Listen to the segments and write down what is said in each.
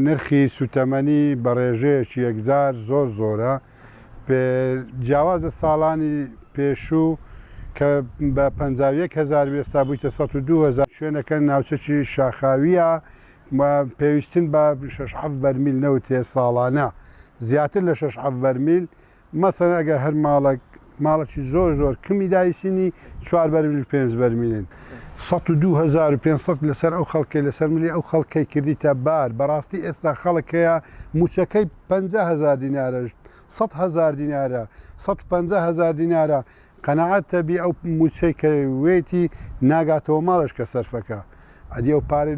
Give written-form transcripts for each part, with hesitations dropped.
نرخی سوتەمەنی بە ڕێژەیەکی یەکجار زۆر زۆرە جیاوازە ساڵانی پێشوو کە بە 51,000 ئێستا بوویتە 102,000 شوێنەکە ناوچەکی شاخاویە پێویستن بە 6 بەرمیل نەوتێ ساڵانە زیاتر لە 6 بەرمیل مەسەن ئەگەر هەر ماڵێکی زۆر زۆر کمی دایسینی 4 بەرمیل 5 بەرمیلن 102,500 لەسەر ئەو خەڵکی لەسەر ملی ئەو خەڵکی کردیتە بار بەڕاستی ئێستا خەڵکەیە موچەکەی 50,000 دینارە 100,000 دینارە 150,000 دینارە قەنەعەت تەبی ئەو موچەی کە وێتی ناگاتەوە ماڵش کە سەرفەکە ئەدی ئەو پارەی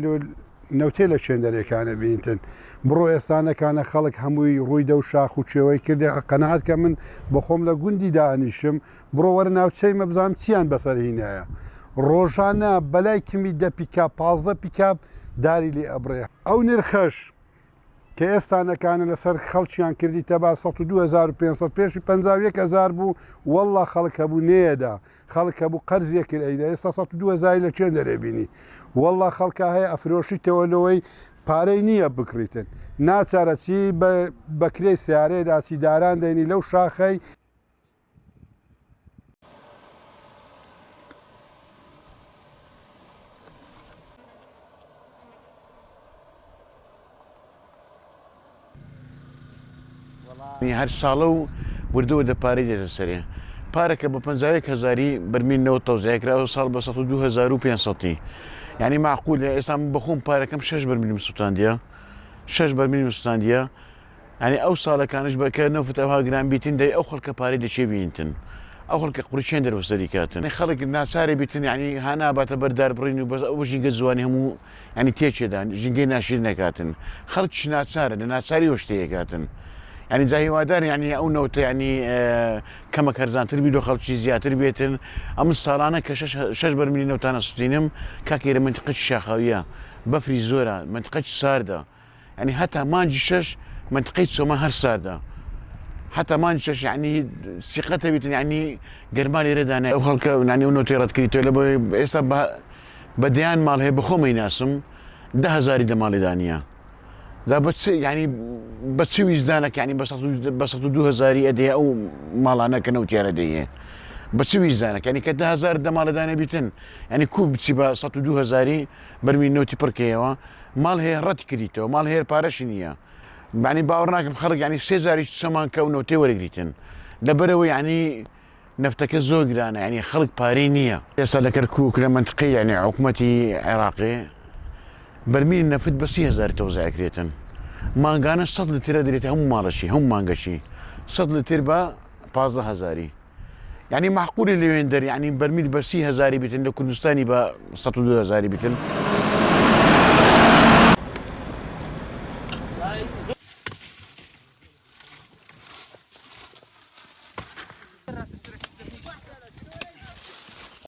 نەوتێ لە چێندەرێکانە بینتن بڕۆ ئێستانەکانە خەڵک هەمووی ڕووی دە و شاخ و چێوەی کردێ قەنەعەت کە من بەخۆم لە گوندی دانیشم بڕۆ وەرە ناوچەی مەبزانم چیان بەسەرهینایە ڕۆژانە بەلای کمی 10 پیکاپ 15 پیکاپ داری لێ ئەبڕێ ئەو نرخەش کە ئێستانەکانە لەسەر خەڵکیان کردی تەبار 102,500 پێشی 51,000 بوو وەڵڵا خەڵک هەبوو نێدا خەڵک هەبوو قەرزیە کرد ئەیدا ئێستا 102,000 لە چێن دەرێبینی وەڵڵا خەڵکە هەیە ئەفرۆشیتەوە لەوەی پارەی نییە بکڕیتن ناچارە چی بەکرێی سیارەیەدا چیداران دەینی لەو شاخەی هەر ساڵە و وردەوە دە پارەی دێتە سەرێ پارەکە بە 51,000 بەرمیلەوە تەوزیعکرا و ساڵ بە 102,500 یعنی معقولە ئێستا بەخۆم پارەکەم 6 بەرمیلی سووتاندیە 6 بەرمیلی سووتاندیە ینی ئەو ساڵەکانش بەکە نەفتەوها گران بیتن دەی ئەو خەڵکە پارەی دەچێ بینتن ئەو خەڵکە قوڕچێن دەرەوەسەری کاتن خەڵک ناچارێ بیتن ینی هاناباتە بەردار بڕین و بەس ئەو ژینگە جوانی هەموو ینی تێچێدان ژینگەی ناشیر نەکاتن خەڵک ناچارە لە ناچاری وە شتەیەکاتن ینی جا هیوادار ینی ئەو نەوتە ینی کەمە کەرزانتر بی دۆ خەڵکی زیاتر بێتن ئەم ساڵانە کە 6 بەرمیلی نەوتانە سوتینم کاکێرە منتقەی شاخاویە بەفری زۆرە منتقەی ساردە ینی هەتا مانجی 6 منتقەی چۆمە هەر ساردە حتى ما نشش يعني ثقته بيتن يعني قرمالي ردانه او خلك يعني انه تيرت كريتو لا حساب بديان مال هي بخوم يناسم 10,000 دمال دانيا ذا بس يعني بس وجدانك يعني بس 2,000 ادي او مال انا كانوا تيرديه بس وجدانك يعني 10,000 دمال دانيا بيتن يعني كوب تسيبا 2,000 برمي نوتي بركيوا مال هي رد كريتو مال هي بارشنيه يعني باورناكم خلق يعني 3,000 سمان كونه توريتن لبروا يعني نفتك الزوجرانه يعني خلق بارينيه يسال كركوك منطقيه يعني حكومتي عراقي برميل نفد بس 10,000 توزيع كريتن ما كان صدل تردريت هم مالشي هم مانقشي صدل تربا 15,000 يعني معقول اللي يندر يعني برميل بس 10,000 بيتن لكردستاني ب 102,000 بيتن